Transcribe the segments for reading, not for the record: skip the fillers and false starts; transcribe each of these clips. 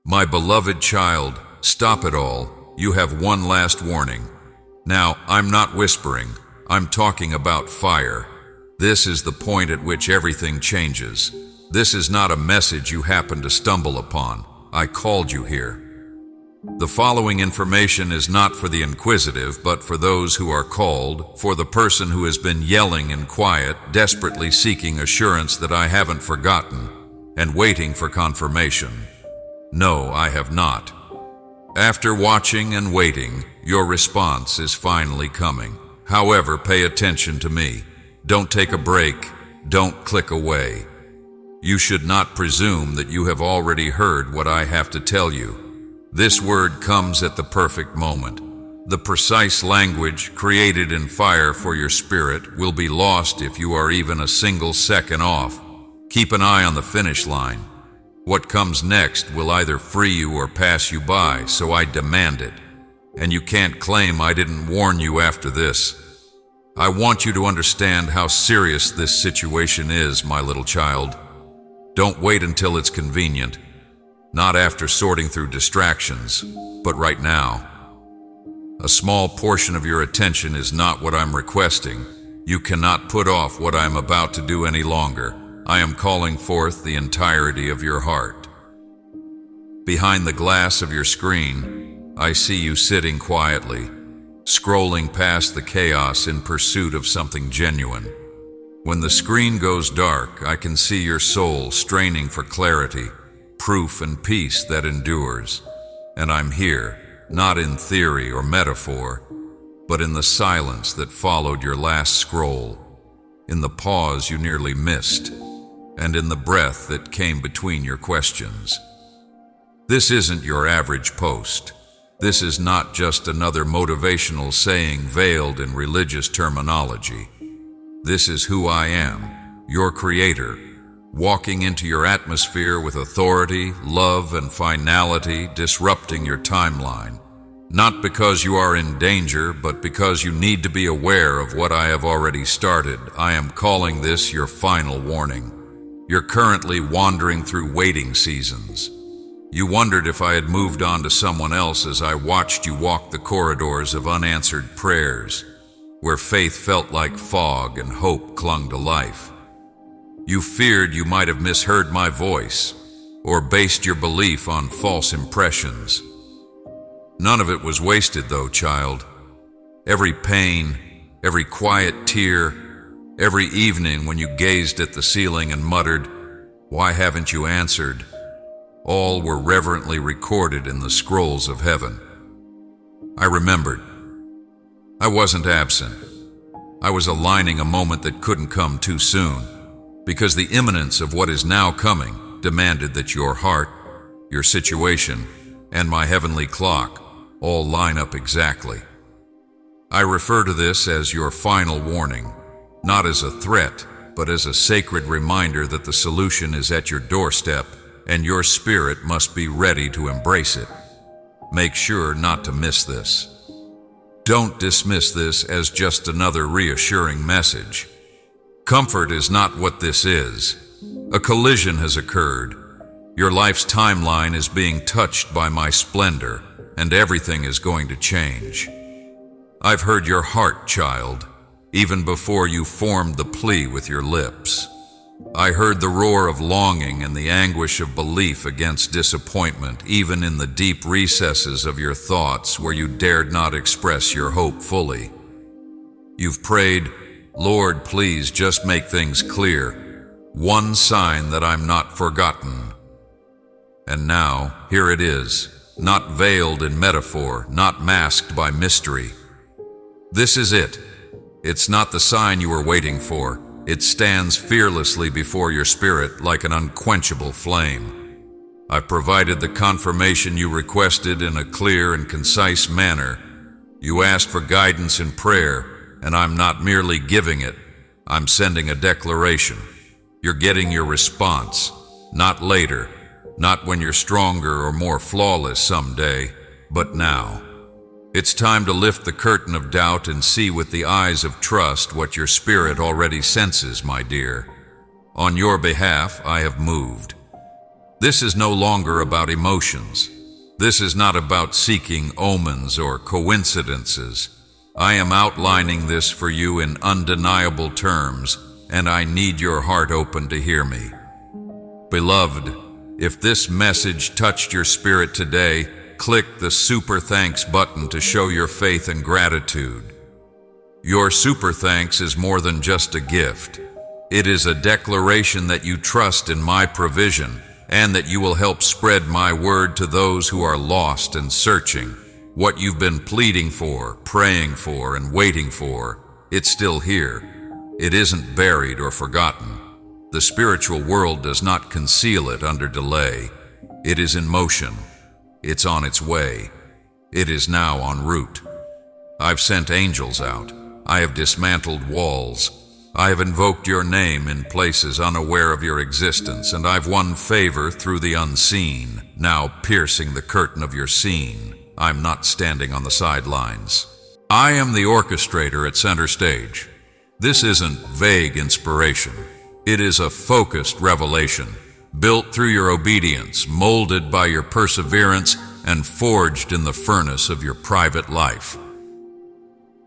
My beloved child, stop it all. You have one last warning. Now, I'm not whispering. I'm talking about fire. This is the point at which everything changes. This is not a message you happen to stumble upon. I called you here. The following information is not for the inquisitive, but for those who are called, for the person who has been yelling in quiet, desperately seeking assurance that I haven't forgotten, and waiting for confirmation. No, I have not. After watching and waiting, your response is finally coming. However, pay attention to me. Don't take a break. Don't click away. You should not presume that you have already heard what I have to tell you. This word comes at the perfect moment. The precise language created in fire for your spirit will be lost if you are even a single second off. Keep an eye on the finish line. What comes next will either free you or pass you by, so I demand it. And you can't claim I didn't warn you after this. I want you to understand how serious this situation is, my little child. Don't wait until it's convenient. Not after sorting through distractions, but right now. A small portion of your attention is not what I'm requesting. You cannot put off what I am about to do any longer. I am calling forth the entirety of your heart. Behind the glass of your screen, I see you sitting quietly, scrolling past the chaos in pursuit of something genuine. When the screen goes dark, I can see your soul straining for clarity, proof and peace that endures. And I'm here, not in theory or metaphor, but in the silence that followed your last scroll, in the pause you nearly missed, and in the breath that came between your questions. This isn't your average post. This is not just another motivational saying veiled in religious terminology. This is who I am, your creator, walking into your atmosphere with authority, love, and finality, disrupting your timeline. Not because you are in danger, but because you need to be aware of what I have already started. I am calling this your final warning. You're currently wandering through waiting seasons. You wondered if I had moved on to someone else as I watched you walk the corridors of unanswered prayers, where faith felt like fog and hope clung to life. You feared you might have misheard my voice, or based your belief on false impressions. None of it was wasted though, child. Every pain, every quiet tear, every evening when you gazed at the ceiling and muttered, "Why haven't you answered?" all were reverently recorded in the scrolls of heaven. I remembered. I wasn't absent. I was aligning a moment that couldn't come too soon, because the imminence of what is now coming demanded that your heart, your situation, and my heavenly clock all line up exactly. I refer to this as your final warning, not as a threat, but as a sacred reminder that the solution is at your doorstep, and your spirit must be ready to embrace it. Make sure not to miss this. Don't dismiss this as just another reassuring message. Comfort is not what this is. A collision has occurred. Your life's timeline is being touched by my splendor, and everything is going to change. I've heard your heart, child, even before you formed the plea with your lips. I heard the roar of longing and the anguish of belief against disappointment, even in the deep recesses of your thoughts where you dared not express your hope fully. You've prayed, "Lord, please just make things clear. One sign that I'm not forgotten." And now, here it is, not veiled in metaphor, not masked by mystery. This is it. It's not the sign you were waiting for. It stands fearlessly before your spirit like an unquenchable flame. I've provided the confirmation you requested in a clear and concise manner. You asked for guidance in prayer, and I'm not merely giving it. I'm sending a declaration. You're getting your response, not later, not when you're stronger or more flawless someday, but now. It's time to lift the curtain of doubt and see with the eyes of trust what your spirit already senses, my dear. On your behalf, I have moved. This is no longer about emotions. This is not about seeking omens or coincidences. I am outlining this for you in undeniable terms, and I need your heart open to hear me. Beloved, if this message touched your spirit today, click the Super Thanks button to show your faith and gratitude. Your super thanks is more than just a gift. It is a declaration that you trust in my provision and that you will help spread my word to those who are lost and searching. What you've been pleading for, praying for, and waiting for, it's still here. It isn't buried or forgotten. The spiritual world does not conceal it under delay. It is in motion. It's on its way. It is now en route. I've sent angels out. I have dismantled walls. I have invoked your name in places unaware of your existence, and I've won favor through the unseen, now piercing the curtain of your scene. I'm not standing on the sidelines. I am the orchestrator at center stage. This isn't vague inspiration. It is a focused revelation, built through your obedience, molded by your perseverance, and forged in the furnace of your private life.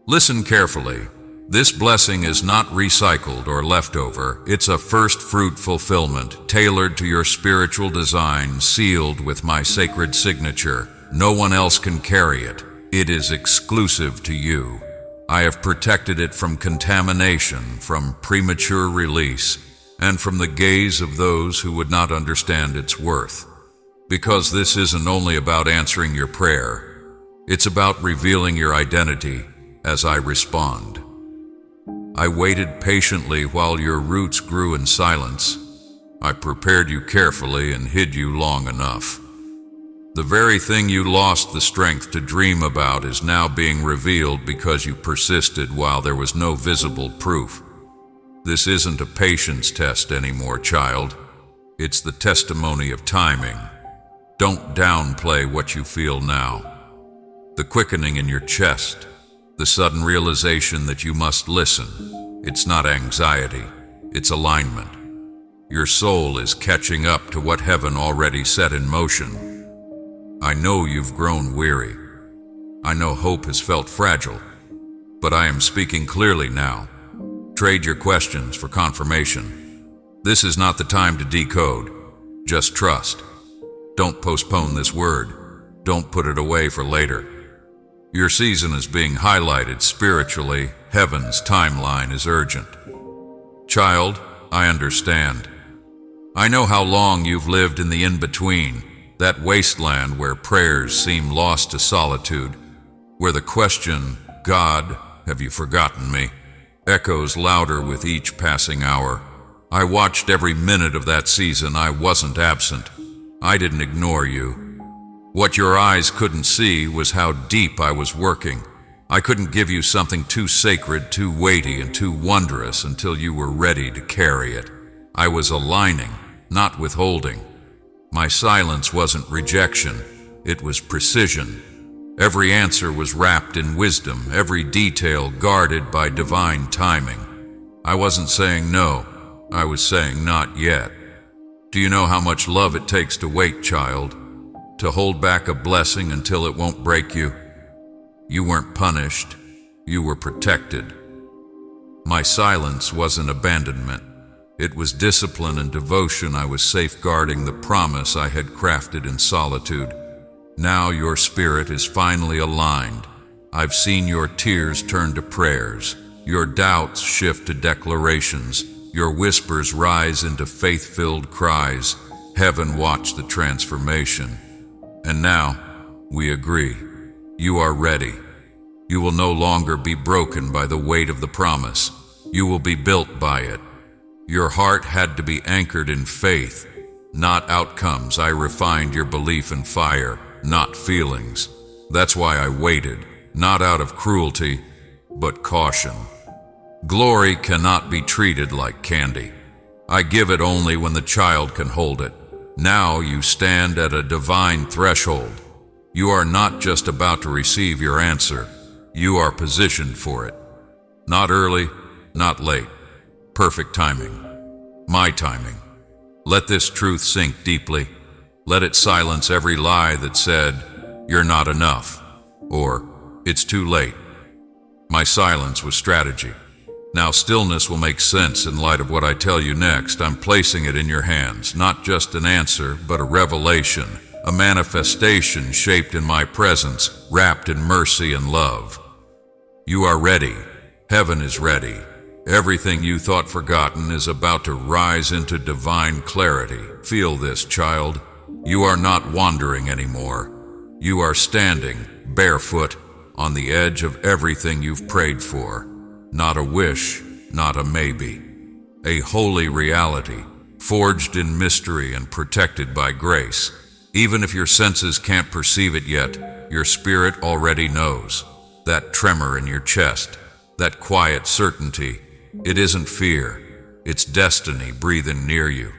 Listen carefully. This blessing is not recycled or leftover. It's a first fruit fulfillment, tailored to your spiritual design, sealed with my sacred signature. No one else can carry it. It is exclusive to you. I have protected it from contamination, from premature release, and from the gaze of those who would not understand its worth. Because this isn't only about answering your prayer. It's about revealing your identity as I respond. I waited patiently while your roots grew in silence. I prepared you carefully and hid you long enough. The very thing you lost the strength to dream about is now being revealed because you persisted while there was no visible proof. This isn't a patience test anymore, child. It's the testimony of timing. Don't downplay what you feel now. The quickening in your chest, the sudden realization that you must listen. It's not anxiety, it's alignment. Your soul is catching up to what heaven already set in motion. I know you've grown weary. I know hope has felt fragile, but I am speaking clearly now. Trade your questions for confirmation. This is not the time to decode. Just trust. Don't postpone this word. Don't put it away for later. Your season is being highlighted spiritually. Heaven's timeline is urgent. Child, I understand. I know how long you've lived in the in-between, that wasteland where prayers seem lost to solitude, where the question, God, have you forgotten me, echoes louder with each passing hour. I watched every minute of that season. I wasn't absent. I didn't ignore you. What your eyes couldn't see was how deep I was working. I couldn't give you something too sacred, too weighty, and too wondrous until you were ready to carry it. I was aligning, not withholding. My silence wasn't rejection, it was precision. Every answer was wrapped in wisdom, every detail guarded by divine timing. I wasn't saying no, I was saying not yet. Do you know how much love it takes to wait, child? To hold back a blessing until it won't break you? You weren't punished, you were protected. My silence wasn't abandonment. It was discipline and devotion. I was safeguarding the promise I had crafted in solitude. Now your spirit is finally aligned. I've seen your tears turn to prayers, your doubts shift to declarations, your whispers rise into faith-filled cries. Heaven watched the transformation. And now, we agree. You are ready. You will no longer be broken by the weight of the promise. You will be built by it. Your heart had to be anchored in faith, not outcomes. I refined your belief in fire, not feelings. That's why I waited, not out of cruelty, but caution. Glory cannot be treated like candy. I give it only when the child can hold it. Now you stand at a divine threshold. You are not just about to receive your answer. You are positioned for it. Not early, not late. Perfect timing. My timing. Let this truth sink deeply. Let it silence every lie that said, "You're not enough," or "It's too late." My silence was strategy. Now stillness will make sense in light of what I tell you next. I'm placing it in your hands, not just an answer, but a revelation, a manifestation shaped in my presence, wrapped in mercy and love. You are ready. Heaven is ready. Everything you thought forgotten is about to rise into divine clarity. Feel this, child. You are not wandering anymore. You are standing, barefoot, on the edge of everything you've prayed for. Not a wish, not a maybe. A holy reality, forged in mystery and protected by grace. Even if your senses can't perceive it yet, your spirit already knows. That tremor in your chest, that quiet certainty, it isn't fear, it's destiny breathing near you.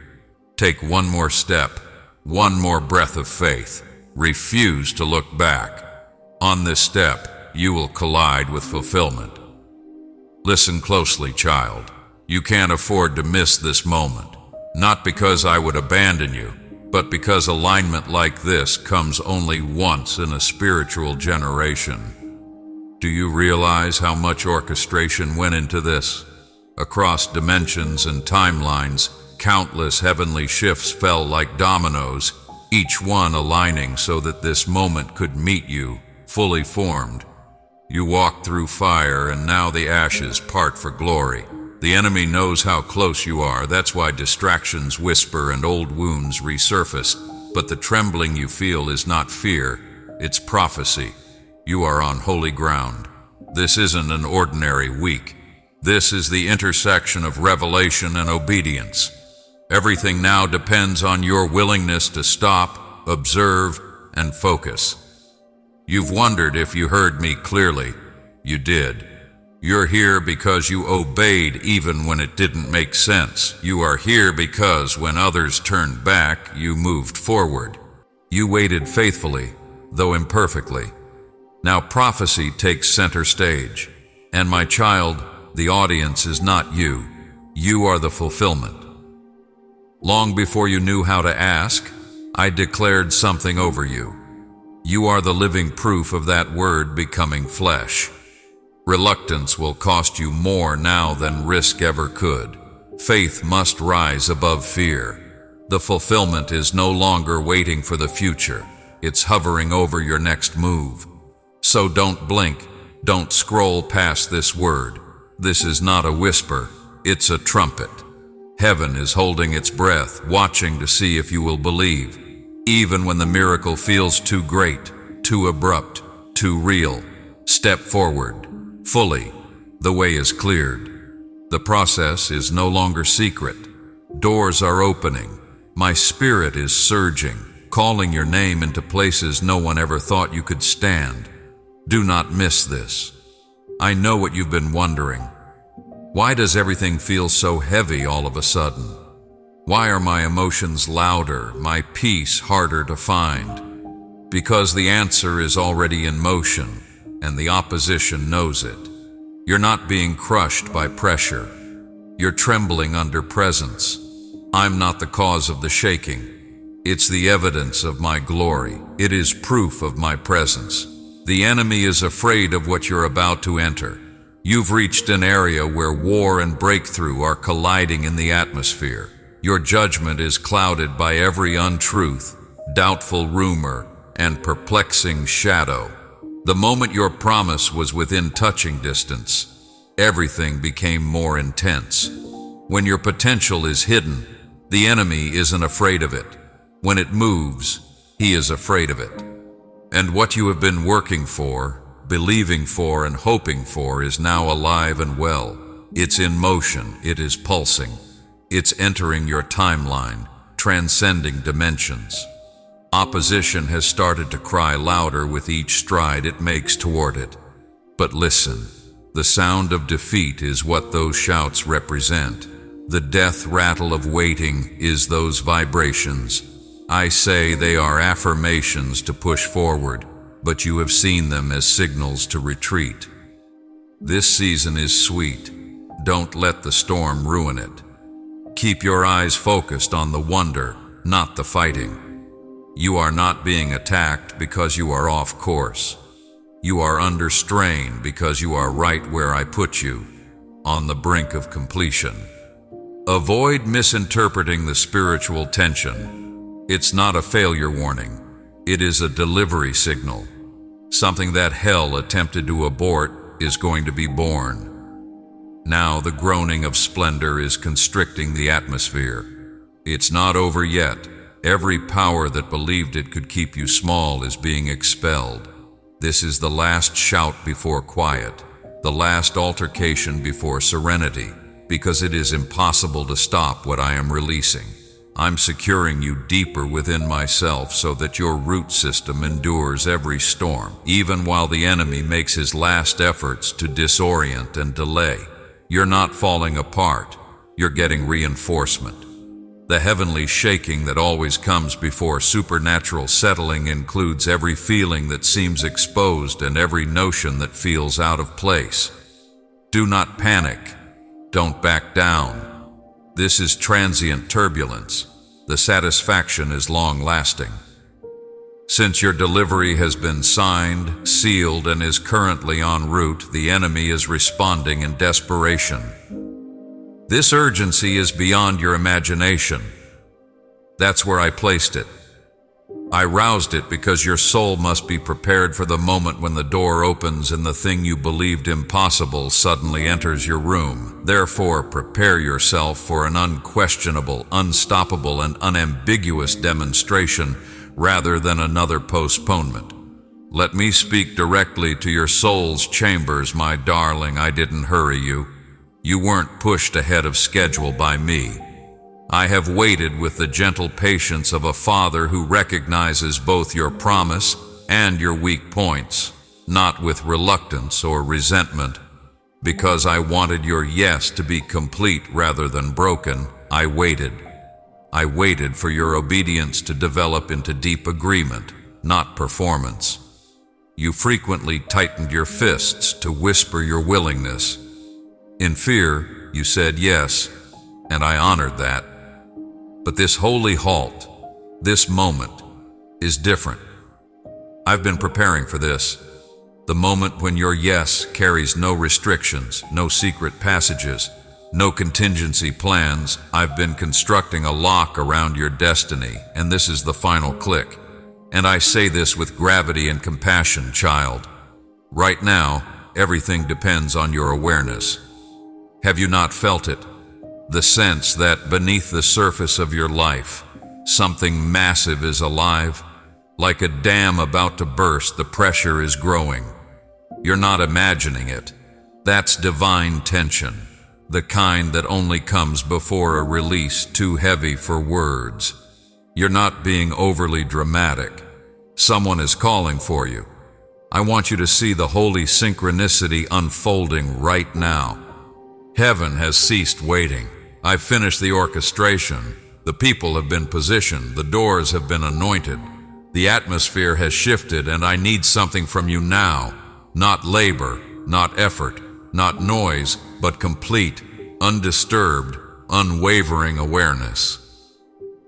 Take one more step, one more breath of faith. Refuse to look back. On this step, you will collide with fulfillment. Listen closely, child. You can't afford to miss this moment. Not because I would abandon you, but because alignment like this comes only once in a spiritual generation. Do you realize how much orchestration went into this? Across dimensions and timelines, countless heavenly shifts fell like dominoes, each one aligning so that this moment could meet you, fully formed. You walked through fire, and now the ashes part for glory. The enemy knows how close you are. That's why distractions whisper and old wounds resurface. But the trembling you feel is not fear, it's prophecy. You are on holy ground. This isn't an ordinary week. This is the intersection of revelation and obedience. Everything now depends on your willingness to stop, observe, and focus. You've wondered if you heard me clearly. You did. You're here because you obeyed even when it didn't make sense. You are here because when others turned back, you moved forward. You waited faithfully, though imperfectly. Now prophecy takes center stage. And my child, the audience is not you. You are the fulfillment. Long before you knew how to ask, I declared something over you. You are the living proof of that word becoming flesh. Reluctance will cost you more now than risk ever could. Faith must rise above fear. The fulfillment is no longer waiting for the future. It's hovering over your next move. So don't blink. Don't scroll past this word. This is not a whisper. It's a trumpet. Heaven is holding its breath, watching to see if you will believe. Even when the miracle feels too great, too abrupt, too real, step forward, fully. The way is cleared. The process is no longer secret. Doors are opening. My spirit is surging, calling your name into places no one ever thought you could stand. Do not miss this. I know what you've been wondering. Why does everything feel so heavy all of a sudden? Why are my emotions louder, my peace harder to find? Because the answer is already in motion, and the opposition knows it. You're not being crushed by pressure. You're trembling under presence. I'm not the cause of the shaking. It's the evidence of my glory. It is proof of my presence. The enemy is afraid of what you're about to enter. You've reached an area where war and breakthrough are colliding in the atmosphere. Your judgment is clouded by every untruth, doubtful rumor, and perplexing shadow. The moment your promise was within touching distance, everything became more intense. When your potential is hidden, the enemy isn't afraid of it. When it moves, he is afraid of it. And what you have been working for, believing for, and hoping for is now alive and well. It's in motion, it is pulsing. It's entering your timeline, transcending dimensions. Opposition has started to cry louder with each stride it makes toward it. But listen, the sound of defeat is what those shouts represent. The death rattle of waiting is those vibrations. I say they are affirmations to push forward, but you have seen them as signals to retreat. This season is sweet. Don't let the storm ruin it. Keep your eyes focused on the wonder, not the fighting. You are not being attacked because you are off course. You are under strain because you are right where I put you, on the brink of completion. Avoid misinterpreting the spiritual tension. It's not a failure warning. It is a delivery signal. Something that hell attempted to abort is going to be born. Now the groaning of splendor is constricting the atmosphere. It's not over yet. Every power that believed it could keep you small is being expelled. This is the last shout before quiet, the last altercation before serenity, because it is impossible to stop what I am releasing. I'm securing you deeper within myself so that your root system endures every storm, even while the enemy makes his last efforts to disorient and delay. You're not falling apart. You're getting reinforcement. The heavenly shaking that always comes before supernatural settling includes every feeling that seems exposed and every notion that feels out of place. Do not panic. Don't back down. This is transient turbulence. The satisfaction is long-lasting. Since your delivery has been signed, sealed, and is currently en route, the enemy is responding in desperation. This urgency is beyond your imagination. That's where I placed it. I roused it because your soul must be prepared for the moment when the door opens and the thing you believed impossible suddenly enters your room. Therefore, prepare yourself for an unquestionable, unstoppable, and unambiguous demonstration rather than another postponement. Let me speak directly to your soul's chambers, my darling. I didn't hurry you. You weren't pushed ahead of schedule by me. I have waited with the gentle patience of a father who recognizes both your promise and your weak points, not with reluctance or resentment. Because I wanted your yes to be complete rather than broken, I waited. I waited for your obedience to develop into deep agreement, not performance. You frequently tightened your fists to whisper your willingness. In fear, you said yes, and I honored that. But this holy halt, this moment, is different. I've been preparing for this. The moment when your yes carries no restrictions, no secret passages, no contingency plans. I've been constructing a lock around your destiny, and this is the final click. And I say this with gravity and compassion, child. Right now, everything depends on your awareness. Have you not felt it? The sense that beneath the surface of your life, something massive is alive? Like a dam about to burst, the pressure is growing. You're not imagining it. That's divine tension, the kind that only comes before a release too heavy for words. You're not being overly dramatic. Someone is calling for you. I want you to see the holy synchronicity unfolding right now. Heaven has ceased waiting. I've finished the orchestration. The people have been positioned. The doors have been anointed. The atmosphere has shifted, and I need something from you now. Not labor, not effort, not noise, but complete, undisturbed, unwavering awareness.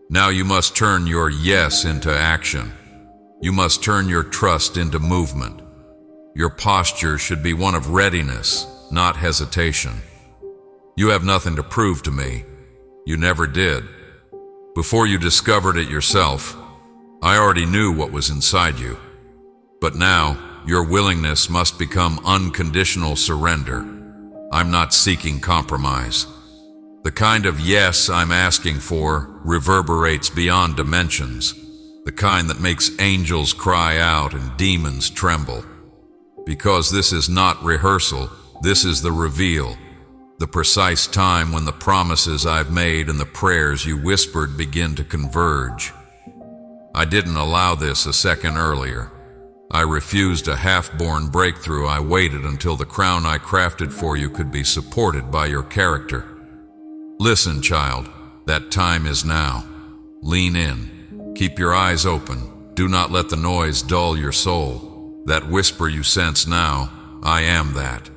Now you must turn your yes into action. You must turn your trust into movement. Your posture should be one of readiness, not hesitation. You have nothing to prove to me. You never did. Before you discovered it yourself, I already knew what was inside you. But now, your willingness must become unconditional surrender. I'm not seeking compromise. The kind of yes I'm asking for reverberates beyond dimensions, the kind that makes angels cry out and demons tremble. Because this is not rehearsal, this is the reveal. The precise time when the promises I've made and the prayers you whispered begin to converge. I didn't allow this a second earlier. I refused a half-born breakthrough. I waited until the crown I crafted for you could be supported by your character. Listen, child, that time is now. Lean in. Keep your eyes open. Do not let the noise dull your soul. That whisper you sense now, I am that.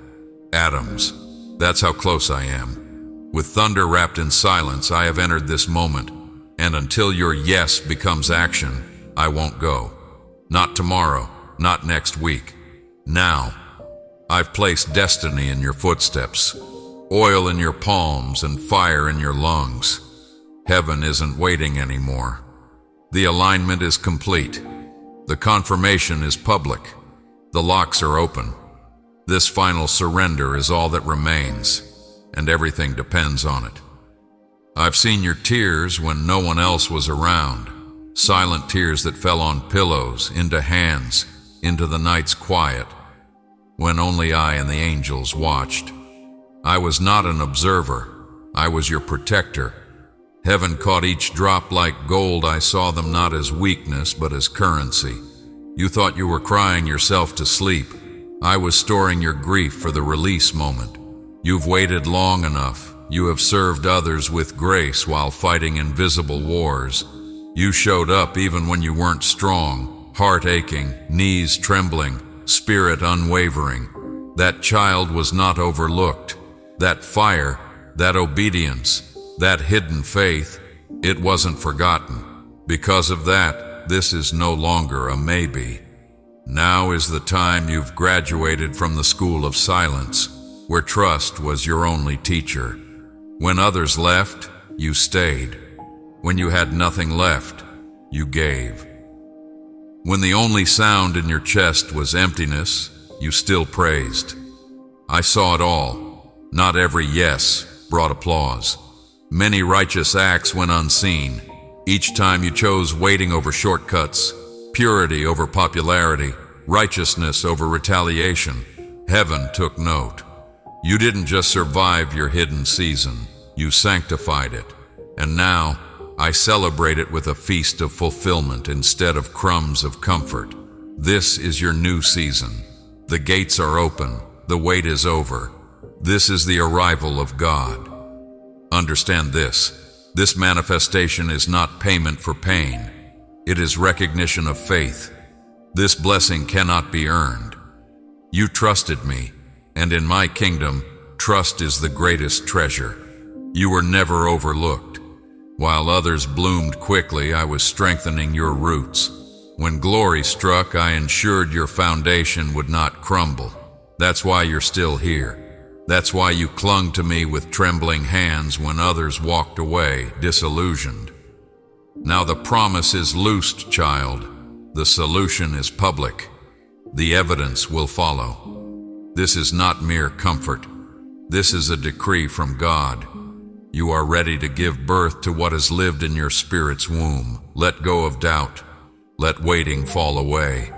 Atoms. That's how close I am. With thunder wrapped in silence, I have entered this moment, and until your yes becomes action, I won't go. Not tomorrow, not next week. Now. I've placed destiny in your footsteps, oil in your palms and fire in your lungs. Heaven isn't waiting anymore. The alignment is complete. The confirmation is public. The locks are open. This final surrender is all that remains, and everything depends on it. I've seen your tears when no one else was around, silent tears that fell on pillows, into hands, into the night's quiet, when only I and the angels watched. I was not an observer. I was your protector. Heaven caught each drop like gold. I saw them not as weakness, but as currency. You thought you were crying yourself to sleep. I was storing your grief for the release moment. You've waited long enough. You have served others with grace while fighting invisible wars. You showed up even when you weren't strong, heart aching, knees trembling, spirit unwavering. That child was not overlooked. That fire, that obedience, that hidden faith, it wasn't forgotten. Because of that, this is no longer a maybe. Now is the time you've graduated from the school of silence, where trust was your only teacher. When others left, you stayed. When you had nothing left, you gave. When the only sound in your chest was emptiness, you still praised. I saw it all. Not every yes brought applause. Many righteous acts went unseen. Each time you chose waiting over shortcuts, purity over popularity, righteousness over retaliation. Heaven took note. You didn't just survive your hidden season, you sanctified it. And now, I celebrate it with a feast of fulfillment instead of crumbs of comfort. This is your new season. The gates are open. The wait is over. This is the arrival of God. Understand this. This manifestation is not payment for pain. It is recognition of faith. This blessing cannot be earned. You trusted me, and in my kingdom, trust is the greatest treasure. You were never overlooked. While others bloomed quickly, I was strengthening your roots. When glory struck, I ensured your foundation would not crumble. That's why you're still here. That's why you clung to me with trembling hands when others walked away, disillusioned. Now the promise is loosed, child. The solution is public. The evidence will follow. This is not mere comfort. This is a decree from God. You are ready to give birth to what has lived in your spirit's womb. Let go of doubt. Let waiting fall away.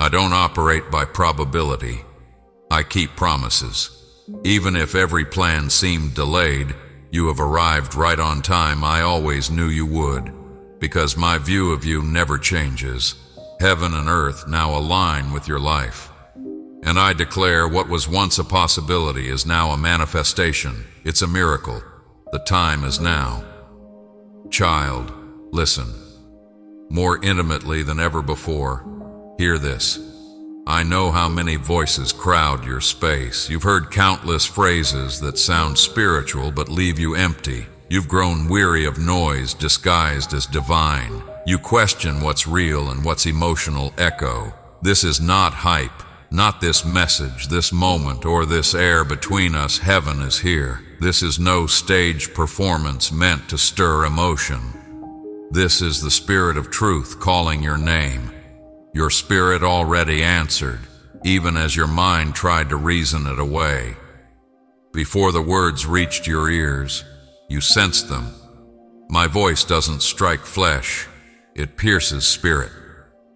I don't operate by probability. I keep promises. Even if every plan seemed delayed, you have arrived right on time. I always knew you would, because my view of you never changes. Heaven and earth now align with your life. And I declare what was once a possibility is now a manifestation. It's a miracle. The time is now. Child, listen. More intimately than ever before, hear this. I know how many voices crowd your space. You've heard countless phrases that sound spiritual but leave you empty. You've grown weary of noise disguised as divine. You question what's real and what's emotional echo. This is not hype, not this message, this moment, or this air between us. Heaven is here. This is no stage performance meant to stir emotion. This is the Spirit of Truth calling your name. Your spirit already answered, even as your mind tried to reason it away. Before the words reached your ears, you sensed them. My voice doesn't strike flesh. It pierces spirit.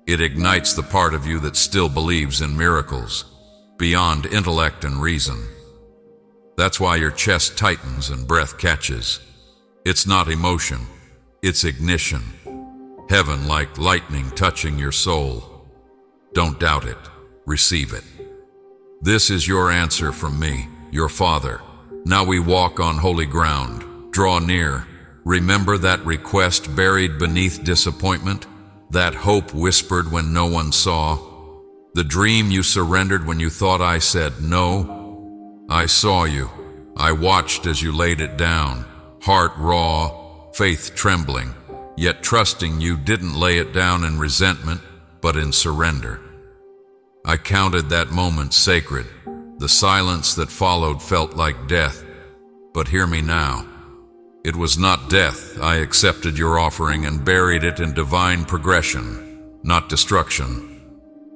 It ignites the part of you that still believes in miracles, beyond intellect and reason. That's why your chest tightens and breath catches. It's not emotion, it's ignition. Heaven like lightning touching your soul. Don't doubt it, receive it. This is your answer from me, your Father. Now we walk on holy ground. Draw near. Remember that request buried beneath disappointment? That hope whispered when no one saw? The dream you surrendered when you thought I said no? I saw you. I watched as you laid it down, heart raw, faith trembling. yet trusting you didn't lay it down in resentment, but in surrender. I counted that moment sacred. The silence that followed felt like death. But hear me now. It was not death. I accepted your offering and buried it in divine progression, not destruction.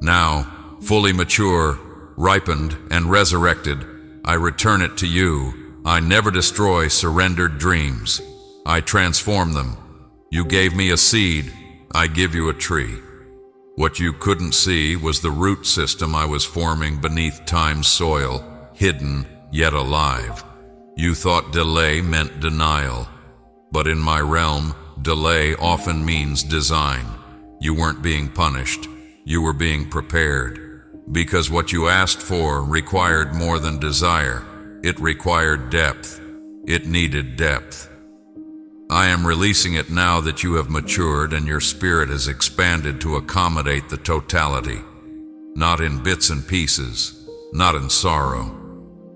Now, fully mature, ripened, and resurrected, I return it to you. I never destroy surrendered dreams. I transform them. You gave me a seed. I give you a tree. What you couldn't see was the root system I was forming beneath time's soil, hidden yet alive. You thought delay meant denial, but in my realm, delay often means design. You weren't being punished, you were being prepared. Because what you asked for required more than desire. It required depth. It needed depth. I am releasing it now that you have matured and your spirit has expanded to accommodate the totality. Not in bits and pieces, not in sorrow,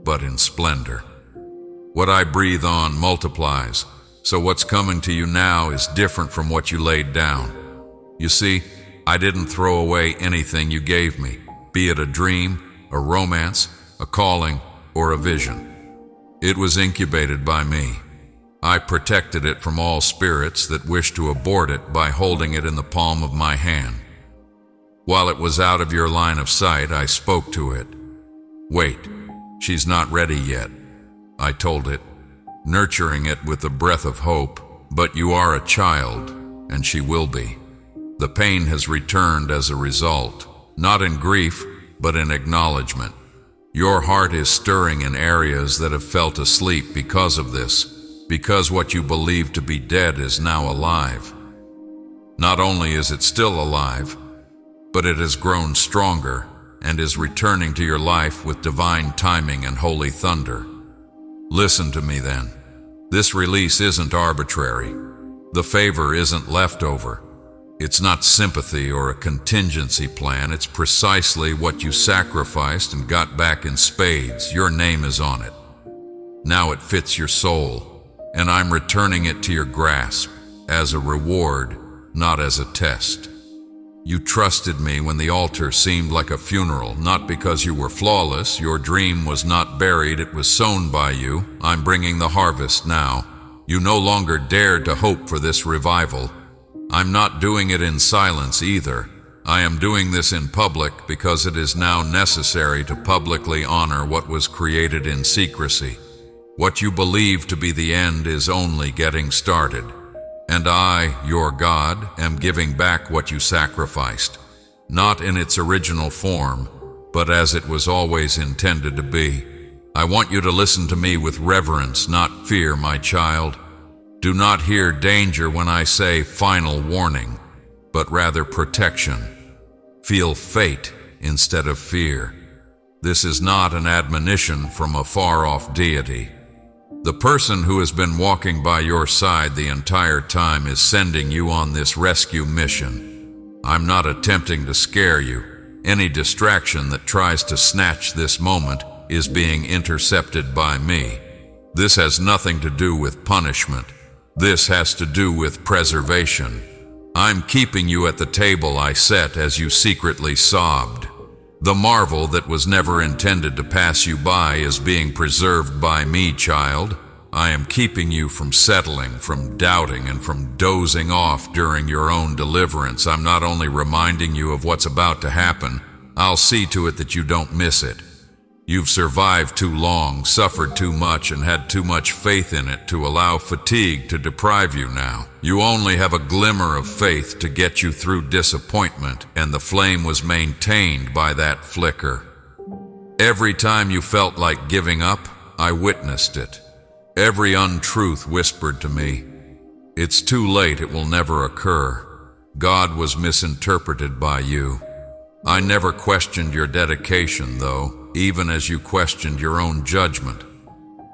but in splendor. What I breathe on multiplies, so what's coming to you now is different from what you laid down. You see, I didn't throw away anything you gave me, be it a dream, a romance, a calling, or a vision. It was incubated by me. I protected it from all spirits that wished to abort it by holding it in the palm of my hand. While it was out of your line of sight, I spoke to it. Wait, she's not ready yet, I told it, nurturing it with the breath of hope, but you are a child, and she will be. The pain has returned as a result, not in grief, but in acknowledgement. Your heart is stirring in areas that have felt asleep because of this. Because what you believed to be dead is now alive. Not only is it still alive, but it has grown stronger and is returning to your life with divine timing and holy thunder. Listen to me then. This release isn't arbitrary. The favor isn't leftover. It's not sympathy or a contingency plan. It's precisely what you sacrificed and got back in spades. Your name is on it. Now it fits your soul. And I'm returning it to your grasp as a reward, not as a test. You trusted me when the altar seemed like a funeral, not because you were flawless. Your dream was not buried, it was sown by you. I'm bringing the harvest now. You no longer dared to hope for this revival. I'm not doing it in silence either. I am doing this in public because it is now necessary to publicly honor what was created in secrecy. What you believe to be the end is only getting started. And I, your God, am giving back what you sacrificed, not in its original form, but as it was always intended to be. I want you to listen to me with reverence, not fear, my child. Do not hear danger when I say final warning, but rather protection. Feel fate instead of fear. This is not an admonition from a far-off deity. The person who has been walking by your side the entire time is sending you on this rescue mission. I'm not attempting to scare you. Any distraction that tries to snatch this moment is being intercepted by me. This has nothing to do with punishment. This has to do with preservation. I'm keeping you at the table I set as you secretly sobbed. The marvel that was never intended to pass you by is being preserved by me, child. I am keeping you from settling, from doubting, and from dozing off during your own deliverance. I'm not only reminding you of what's about to happen, I'll see to it that you don't miss it. You've survived too long, suffered too much, and had too much faith in it to allow fatigue to deprive you now. You only have a glimmer of faith to get you through disappointment, and the flame was maintained by that flicker. Every time you felt like giving up, I witnessed it. Every untruth whispered to me, "It's too late, it will never occur." God was misinterpreted by you. I never questioned your dedication, though, even as you questioned your own judgment.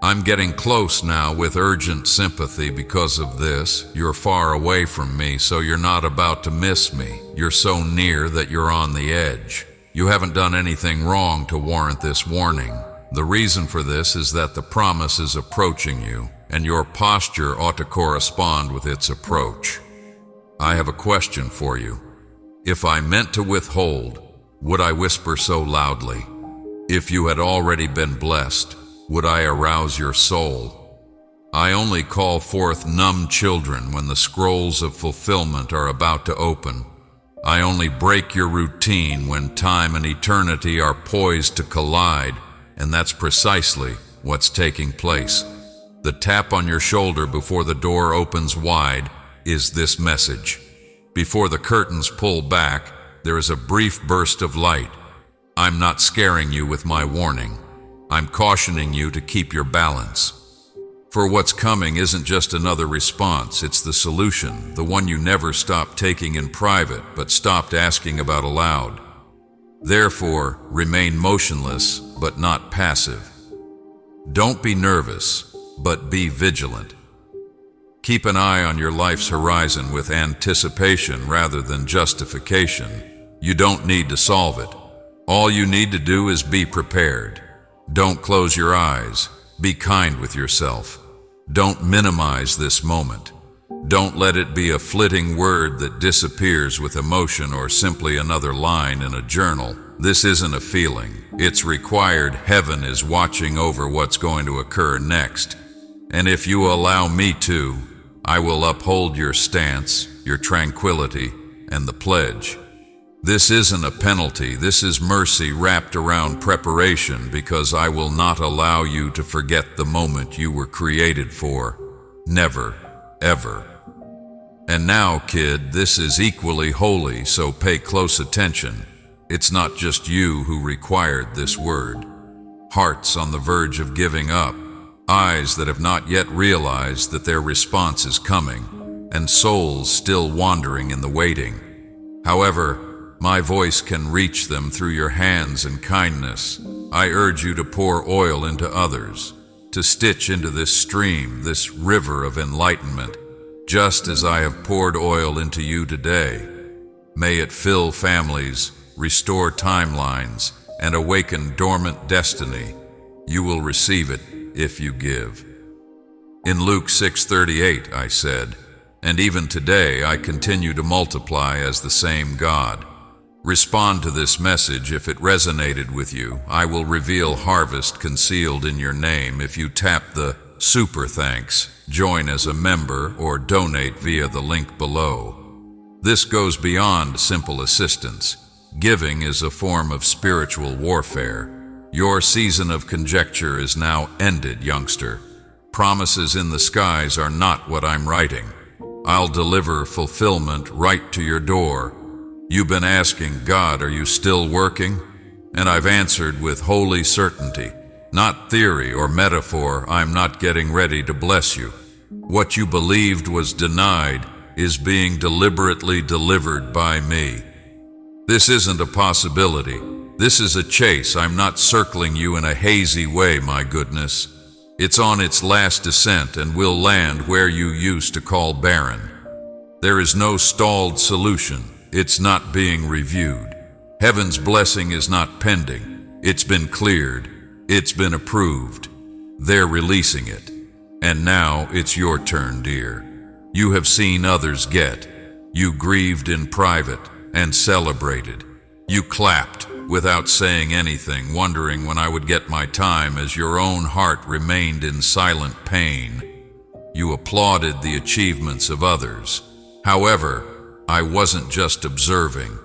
I'm getting close now with urgent sympathy because of this. You're far away from me, so you're not about to miss me. You're so near that you're on the edge. You haven't done anything wrong to warrant this warning. The reason for this is that the promise is approaching you, and your posture ought to correspond with its approach. I have a question for you. If I meant to withhold, would I whisper so loudly? If you had already been blessed, would I arouse your soul? I only call forth numb children when the scrolls of fulfillment are about to open. I only break your routine when time and eternity are poised to collide, and that's precisely what's taking place. The tap on your shoulder before the door opens wide is this message. Before the curtains pull back, there is a brief burst of light. I'm not scaring you with my warning. I'm cautioning you to keep your balance. For what's coming isn't just another response, it's the solution, the one you never stopped taking in private but stopped asking about aloud. Therefore, remain motionless but not passive. Don't be nervous, but be vigilant. Keep an eye on your life's horizon with anticipation rather than justification. You don't need to solve it. All you need to do is be prepared. Don't close your eyes. Be kind with yourself. Don't minimize this moment. Don't let it be a flitting word that disappears with emotion or simply another line in a journal. This isn't a feeling. It's required. Heaven is watching over what's going to occur next. And if you allow me to, I will uphold your stance, your tranquility, and the pledge. This isn't a penalty, this is mercy wrapped around preparation, because I will not allow you to forget the moment you were created for. Never, ever. And now, kid, this is equally holy, so pay close attention. It's not just you who required this word. Hearts on the verge of giving up, eyes that have not yet realized that their response is coming, and souls still wandering in the waiting. However, my voice can reach them through your hands and kindness. I urge you to pour oil into others, to stitch into this stream, this river of enlightenment, just as I have poured oil into you today. May it fill families, restore timelines, and awaken dormant destiny. You will receive it if you give. In Luke 6:38, I said, and even today I continue to multiply as the same God. Respond to this message if it resonated with you. I will reveal harvest concealed in your name if you tap the super thanks, join as a member, or donate via the link below. This goes beyond simple assistance. Giving is a form of spiritual warfare. Your season of conjecture is now ended, youngster. Promises in the skies are not what I'm writing. I'll deliver fulfillment right to your door. You've been asking, God, are you still working? And I've answered with holy certainty. Not theory or metaphor, I'm not getting ready to bless you. What you believed was denied is being deliberately delivered by me. This isn't a possibility. This is a chase. I'm not circling you in a hazy way, my goodness. It's on its last descent and will land where you used to call barren. There is no stalled solution. It's not being reviewed. Heaven's blessing is not pending. It's been cleared. It's been approved. They're releasing it. And now it's your turn, dear. You have seen others get. You grieved in private and celebrated. You clapped without saying anything, wondering when I would get my time as your own heart remained in silent pain. You applauded the achievements of others. However, I wasn't just observing.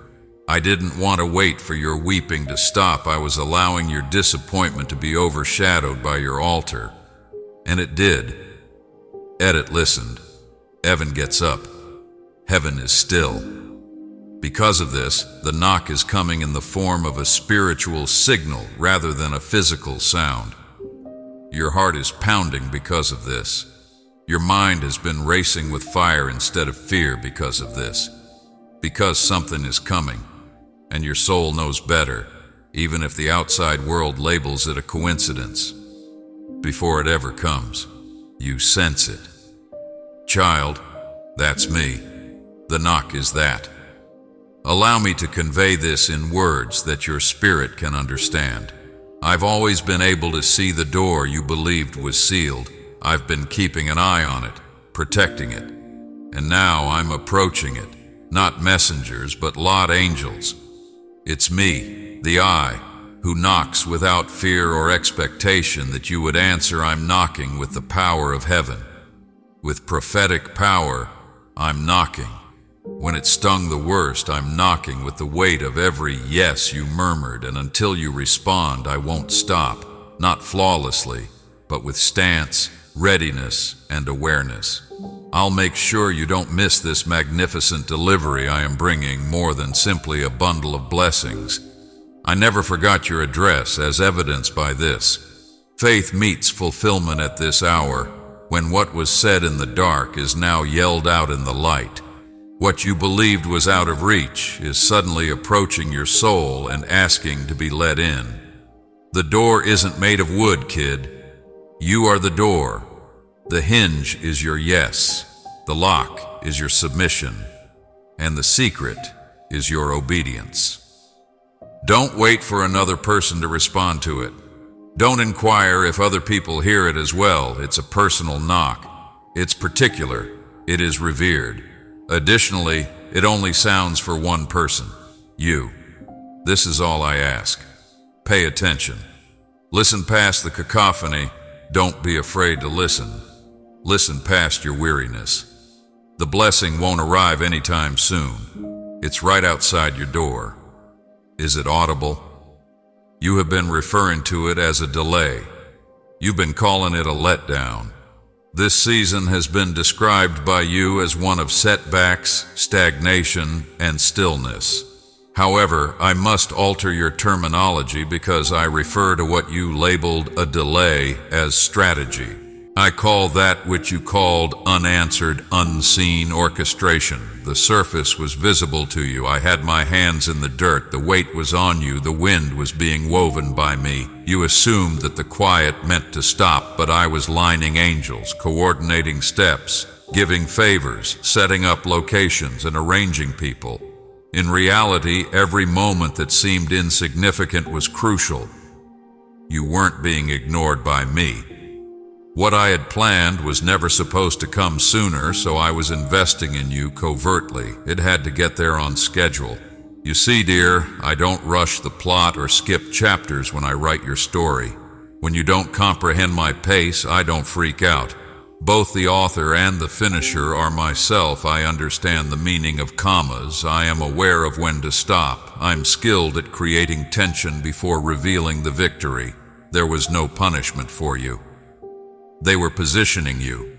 I didn't want to wait for your weeping to stop. I was allowing your disappointment to be overshadowed by your altar. And it did. Edit listened. Evan gets up. Heaven is still. Because of this, the knock is coming in the form of a spiritual signal rather than a physical sound. Your heart is pounding because of this. Your mind has been racing with fire instead of fear because of this. Because something is coming, and your soul knows better, even if the outside world labels it a coincidence. Before it ever comes, you sense it. Child, that's me. The knock is that. Allow me to convey this in words that your spirit can understand. I've always been able to see the door you believed was sealed. I've been keeping an eye on it, protecting it. And now I'm approaching it, not messengers, but lot angels. It's me, the I, who knocks without fear or expectation that you would answer. I'm knocking with the power of heaven. With prophetic power, I'm knocking. When it stung the worst, I'm knocking with the weight of every yes you murmured, and until you respond, I won't stop, not flawlessly, but with stance, readiness, and awareness. I'll make sure you don't miss this magnificent delivery I am bringing, more than simply a bundle of blessings. I never forgot your address, as evidenced by this. Faith meets fulfillment at this hour, when what was said in the dark is now yelled out in the light. What you believed was out of reach is suddenly approaching your soul and asking to be let in. The door isn't made of wood, kid. You are the door. The hinge is your yes, the lock is your submission, and the secret is your obedience. Don't wait for another person to respond to it. Don't inquire if other people hear it as well. It's a personal knock. It's particular. It is revered. Additionally, it only sounds for one person, you. This is all I ask. Pay attention. Listen past the cacophony. Don't be afraid to listen. Listen past your weariness. The blessing won't arrive anytime soon. It's right outside your door. Is it audible? You have been referring to it as a delay. You've been calling it a letdown. This season has been described by you as one of setbacks, stagnation, and stillness. However, I must alter your terminology because I refer to what you labeled a delay as strategy. I call that which you called unanswered, unseen orchestration. The surface was visible to you. I had my hands in the dirt. The weight was on you. The wind was being woven by me. You assumed that the quiet meant to stop, but I was lining angels, coordinating steps, giving favors, setting up locations, and arranging people. In reality, every moment that seemed insignificant was crucial. You weren't being ignored by me. What I had planned was never supposed to come sooner, so I was investing in you covertly. It had to get there on schedule. You see, dear, I don't rush the plot or skip chapters when I write your story. When you don't comprehend my pace, I don't freak out. Both the author and the finisher are myself. I understand the meaning of commas. I am aware of when to stop. I'm skilled at creating tension before revealing the victory. There was no punishment for you. They were positioning you.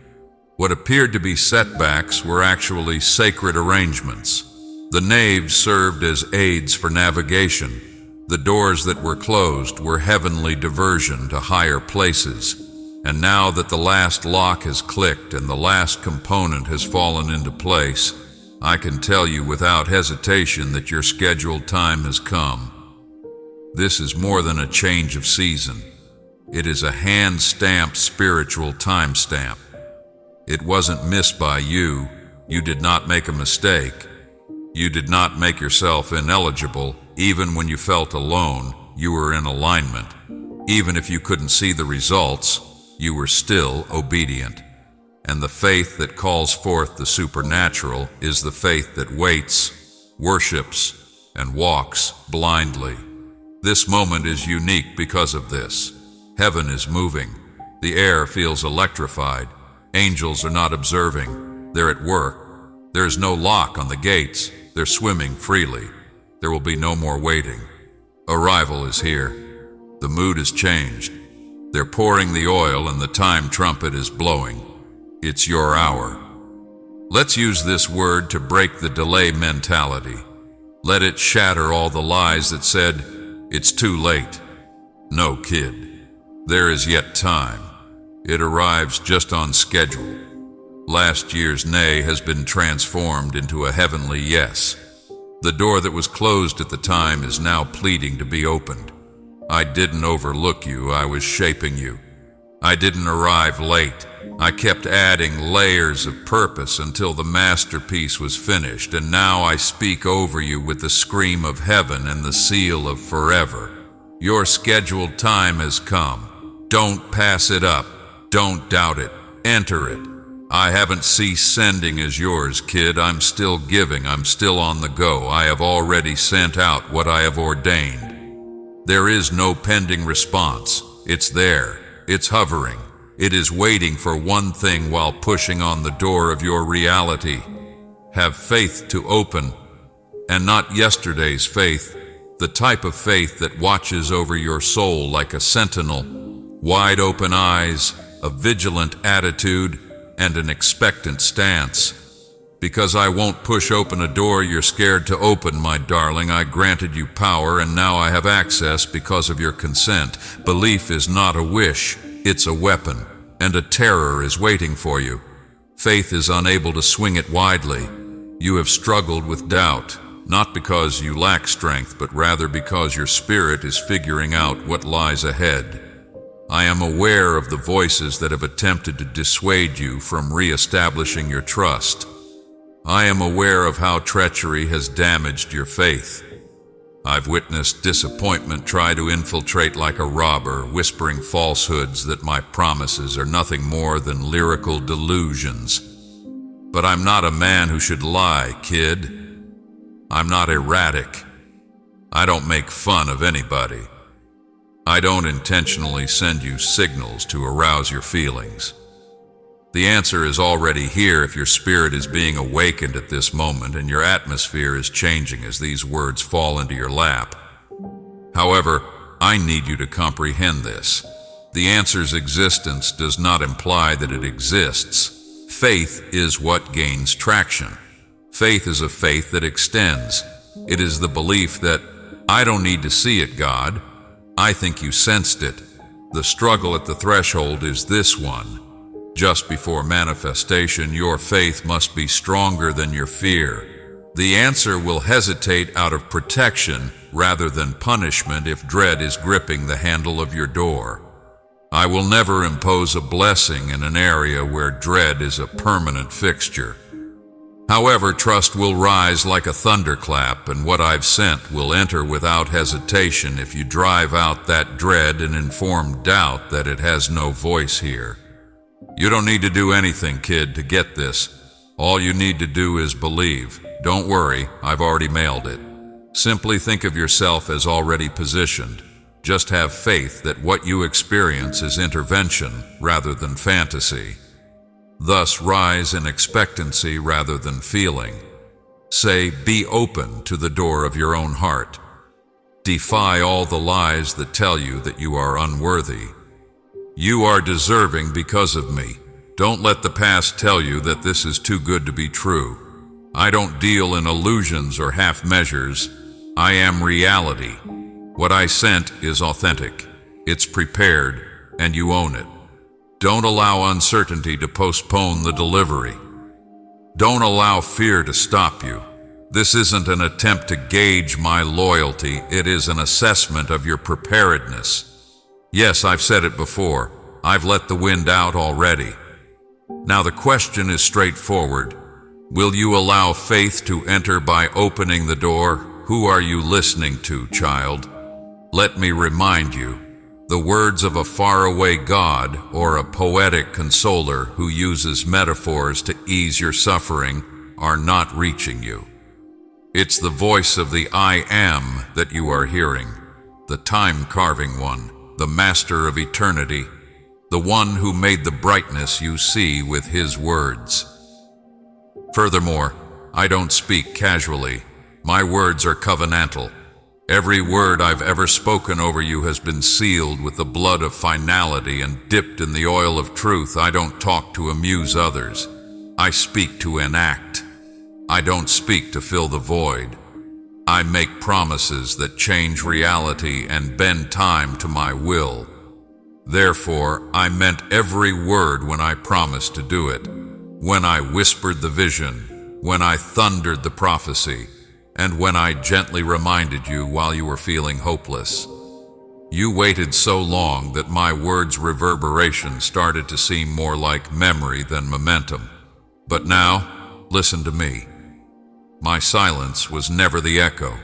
What appeared to be setbacks were actually sacred arrangements. The naves served as aids for navigation. The doors that were closed were heavenly diversion to higher places. And now that the last lock has clicked and the last component has fallen into place, I can tell you without hesitation that your scheduled time has come. This is more than a change of season. It is a hand-stamped spiritual timestamp. It wasn't missed by you. You did not make a mistake. You did not make yourself ineligible. Even when you felt alone, you were in alignment. Even if you couldn't see the results, you were still obedient. And the faith that calls forth the supernatural is the faith that waits, worships, and walks blindly. This moment is unique because of this. Heaven is moving. The air feels electrified. Angels are not observing. They're at work. There is no lock on the gates. They're swimming freely. There will be no more waiting. Arrival is here. The mood has changed. They're pouring the oil and the time trumpet is blowing. It's your hour. Let's use this word to break the delay mentality. Let it shatter all the lies that said, "It's too late." No, kid. There is yet time. It arrives just on schedule. Last year's nay has been transformed into a heavenly yes. The door that was closed at the time is now pleading to be opened. I didn't overlook you, I was shaping you. I didn't arrive late. I kept adding layers of purpose until the masterpiece was finished, and now I speak over you with the scream of heaven and the seal of forever. Your scheduled time has come. Don't pass it up. Don't doubt it. Enter it. I haven't ceased sending as yours, kid. I'm still giving. I'm still on the go. I have already sent out what I have ordained. There is no pending response. It's there. It's hovering. It is waiting for one thing while pushing on the door of your reality. Have faith to open, and not yesterday's faith, the type of faith that watches over your soul like a sentinel, wide open eyes, a vigilant attitude, and an expectant stance. Because I won't push open a door you're scared to open, my darling. I granted you power, and now I have access because of your consent. Belief is not a wish, it's a weapon, and a terror is waiting for you. Faith is unable to swing it widely. You have struggled with doubt, not because you lack strength, but rather because your spirit is figuring out what lies ahead. I am aware of the voices that have attempted to dissuade you from re-establishing your trust. I am aware of how treachery has damaged your faith. I've witnessed disappointment try to infiltrate like a robber, whispering falsehoods that my promises are nothing more than lyrical delusions. But I'm not a man who should lie, kid. I'm not erratic. I don't make fun of anybody. I don't intentionally send you signals to arouse your feelings. The answer is already here if your spirit is being awakened at this moment and your atmosphere is changing as these words fall into your lap. However, I need you to comprehend this. The answer's existence does not imply that it exists. Faith is what gains traction. Faith is a faith that extends. It is the belief that, I don't need to see it, God. I think you sensed it. The struggle at the threshold is this one. Just before manifestation, your faith must be stronger than your fear. The answer will hesitate out of protection rather than punishment if dread is gripping the handle of your door. I will never impose a blessing in an area where dread is a permanent fixture. However, trust will rise like a thunderclap, and what I've sent will enter without hesitation if you drive out that dread and inform doubt that it has no voice here. You don't need to do anything, kid, to get this. All you need to do is believe. Don't worry, I've already mailed it. Simply think of yourself as already positioned. Just have faith that what you experience is intervention rather than fantasy. Thus, rise in expectancy rather than feeling. Say, be open to the door of your own heart. Defy all the lies that tell you that you are unworthy. You are deserving because of me. Don't let the past tell you that this is too good to be true. I don't deal in illusions or half measures. I am reality. What I sent is authentic. It's prepared, and you own it. Don't allow uncertainty to postpone the delivery. Don't allow fear to stop you. This isn't an attempt to gauge my loyalty. It is an assessment of your preparedness. Yes, I've said it before. I've let the wind out already. Now the question is straightforward. Will you allow faith to enter by opening the door? Who are you listening to, child? Let me remind you. The words of a faraway God or a poetic consoler who uses metaphors to ease your suffering are not reaching you. It's the voice of the I Am that you are hearing, the time-carving one, the master of eternity, the one who made the brightness you see with his words. Furthermore, I don't speak casually. My words are covenantal. Every word I've ever spoken over you has been sealed with the blood of finality and dipped in the oil of truth. I don't talk to amuse others. I speak to enact. I don't speak to fill the void. I make promises that change reality and bend time to my will. Therefore, I meant every word when I promised to do it, when I whispered the vision, when I thundered the prophecy, and when I gently reminded you while you were feeling hopeless. You waited so long that my words' reverberation started to seem more like memory than momentum. But now, listen to me. My silence was never the echo.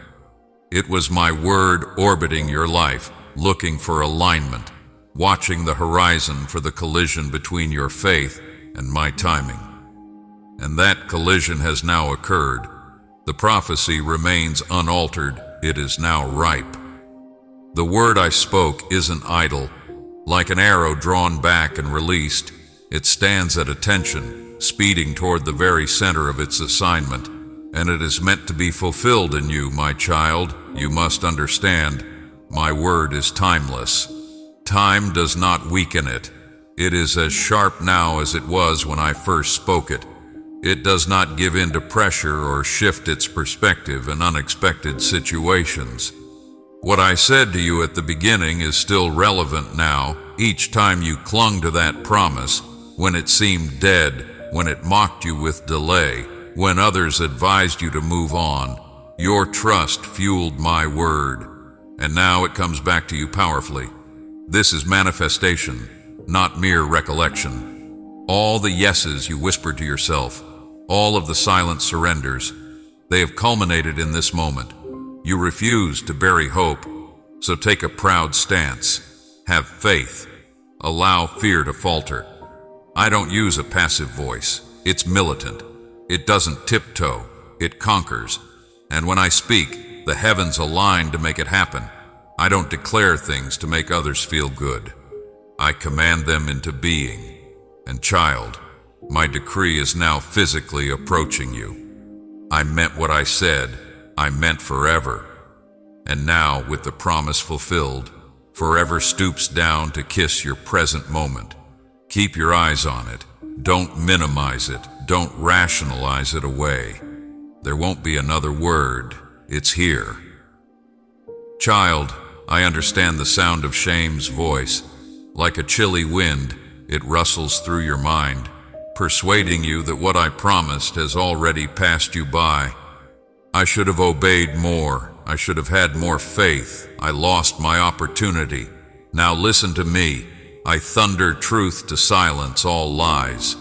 It was my word orbiting your life, looking for alignment, watching the horizon for the collision between your faith and my timing. And that collision has now occurred. The prophecy remains unaltered. It is now ripe. The word I spoke isn't idle. Like an arrow drawn back and released, it stands at attention, speeding toward the very center of its assignment. And it is meant to be fulfilled in you, my child. You must understand, my word is timeless. Time does not weaken it. It is as sharp now as it was when I first spoke it. It does not give in to pressure or shift its perspective in unexpected situations. What I said to you at the beginning is still relevant now. Each time you clung to that promise, when it seemed dead, when it mocked you with delay, when others advised you to move on, your trust fueled my word. And now it comes back to you powerfully. This is manifestation, not mere recollection. All the yeses you whispered to yourself, all of the silent surrenders, they have culminated in this moment. You refuse to bury hope, so take a proud stance. Have faith. Allow fear to falter. I don't use a passive voice. It's militant. It doesn't tiptoe. It conquers. And when I speak, the heavens align to make it happen. I don't declare things to make others feel good. I command them into being. And child, my decree is now physically approaching you. I meant what I said. I meant forever. And now, with the promise fulfilled, forever stoops down to kiss your present moment. Keep your eyes on it. Don't minimize it. Don't rationalize it away. There won't be another word. It's here. Child, I understand the sound of shame's voice. Like a chilly wind, it rustles through your mind, persuading you that what I promised has already passed you by. I should have obeyed more. I should have had more faith. I lost my opportunity. Now listen to me. I thunder truth to silence all lies.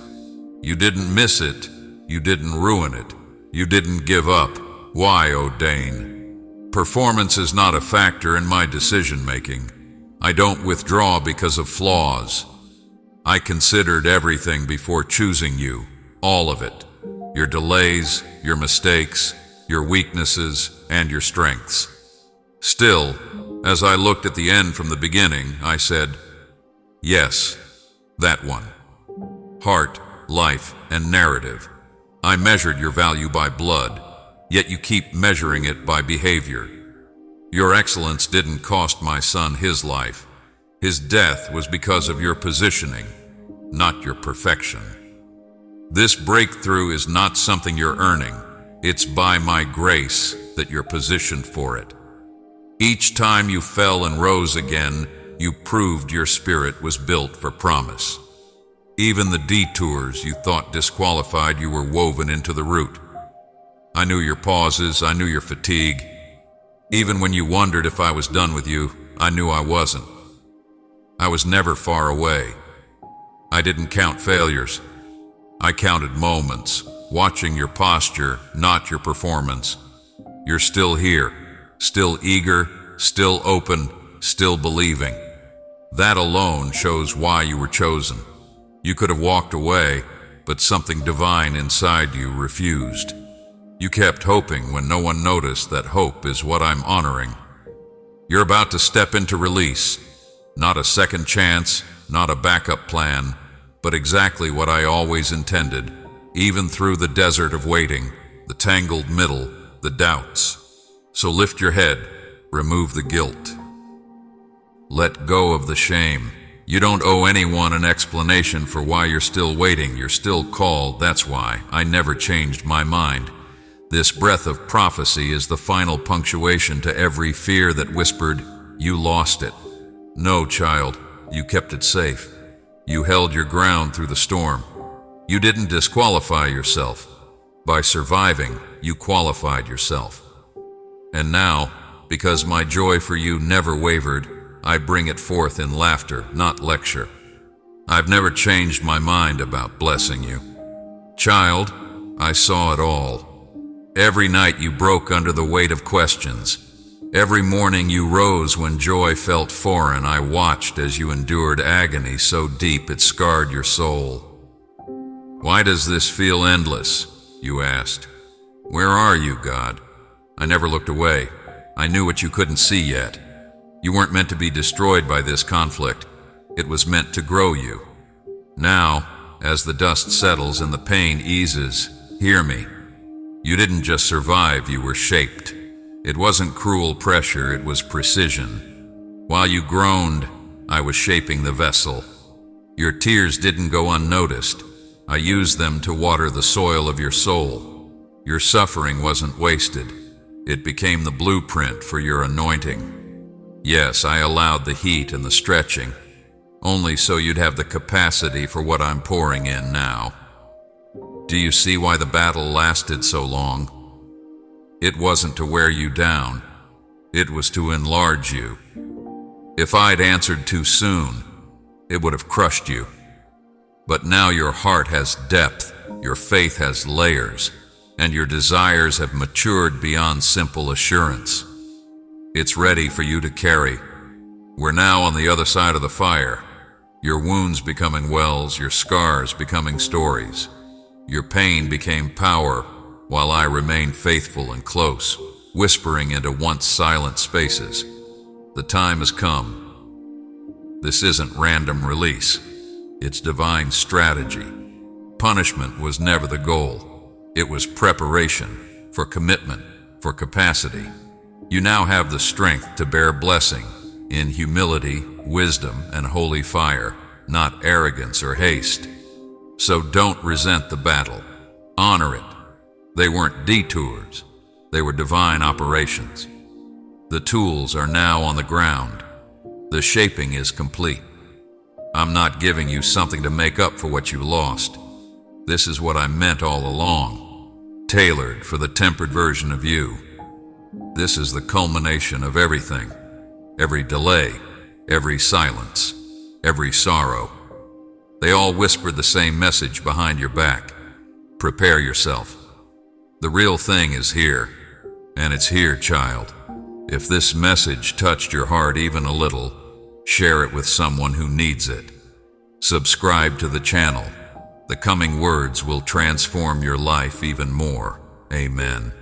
You didn't miss it. You didn't ruin it. You didn't give up. Why, O Dane? Performance is not a factor in my decision-making. I don't withdraw because of flaws. I considered everything before choosing you, all of it. Your delays, your mistakes, your weaknesses, and your strengths. Still, as I looked at the end from the beginning, I said, yes, that one. Heart, life, and narrative. I measured your value by blood, yet you keep measuring it by behavior. Your excellence didn't cost my son his life. His death was because of your positioning, not your perfection. This breakthrough is not something you're earning. It's by my grace that you're positioned for it. Each time you fell and rose again, you proved your spirit was built for promise. Even the detours you thought disqualified you were woven into the root. I knew your pauses, I knew your fatigue. Even when you wondered if I was done with you, I knew I wasn't. I was never far away. I didn't count failures. I counted moments, watching your posture, not your performance. You're still here, still eager, still open, still believing. That alone shows why you were chosen. You could have walked away, but something divine inside you refused. You kept hoping when no one noticed that hope is what I'm honoring. You're about to step into release. Not a second chance, not a backup plan, but exactly what I always intended, even through the desert of waiting, the tangled middle, the doubts. So lift your head, remove the guilt. Let go of the shame. You don't owe anyone an explanation for why you're still waiting. You're still called, that's why. I never changed my mind. This breath of prophecy is the final punctuation to every fear that whispered, you lost it. No, child, you kept it safe. You held your ground through the storm. You didn't disqualify yourself. By surviving, you qualified yourself. And now, because my joy for you never wavered, I bring it forth in laughter, not lecture. I've never changed my mind about blessing you. Child, I saw it all. Every night you broke under the weight of questions. Every morning you rose when joy felt foreign. I watched as you endured agony so deep it scarred your soul. Why does this feel endless? You asked. Where are you, God? I never looked away. I knew what you couldn't see yet. You weren't meant to be destroyed by this conflict. It was meant to grow you. Now, as the dust settles and the pain eases, hear me. You didn't just survive, you were shaped. It wasn't cruel pressure, it was precision. While you groaned, I was shaping the vessel. Your tears didn't go unnoticed. I used them to water the soil of your soul. Your suffering wasn't wasted. It became the blueprint for your anointing. Yes, I allowed the heat and the stretching, only so you'd have the capacity for what I'm pouring in now. Do you see why the battle lasted so long? It wasn't to wear you down. It was to enlarge you. If I'd answered too soon, it would have crushed you. But now your heart has depth, your faith has layers, and your desires have matured beyond simple assurance. It's ready for you to carry. We're now on the other side of the fire. Your wounds becoming wells, your scars becoming stories. Your pain became power, while I remained faithful and close, whispering into once silent spaces. The time has come. This isn't random release. It's divine strategy. Punishment was never the goal. It was preparation for commitment, for capacity. You now have the strength to bear blessing in humility, wisdom, and holy fire, not arrogance or haste. So don't resent the battle. Honor it. They weren't detours. They were divine operations. The tools are now on the ground. The shaping is complete. I'm not giving you something to make up for what you lost. This is what I meant all along, tailored for the tempered version of you. This is the culmination of everything, every delay, every silence, every sorrow. They all whispered the same message behind your back. Prepare yourself. The real thing is here, and it's here, child. If this message touched your heart even a little, share it with someone who needs it. Subscribe to the channel. The coming words will transform your life even more. Amen.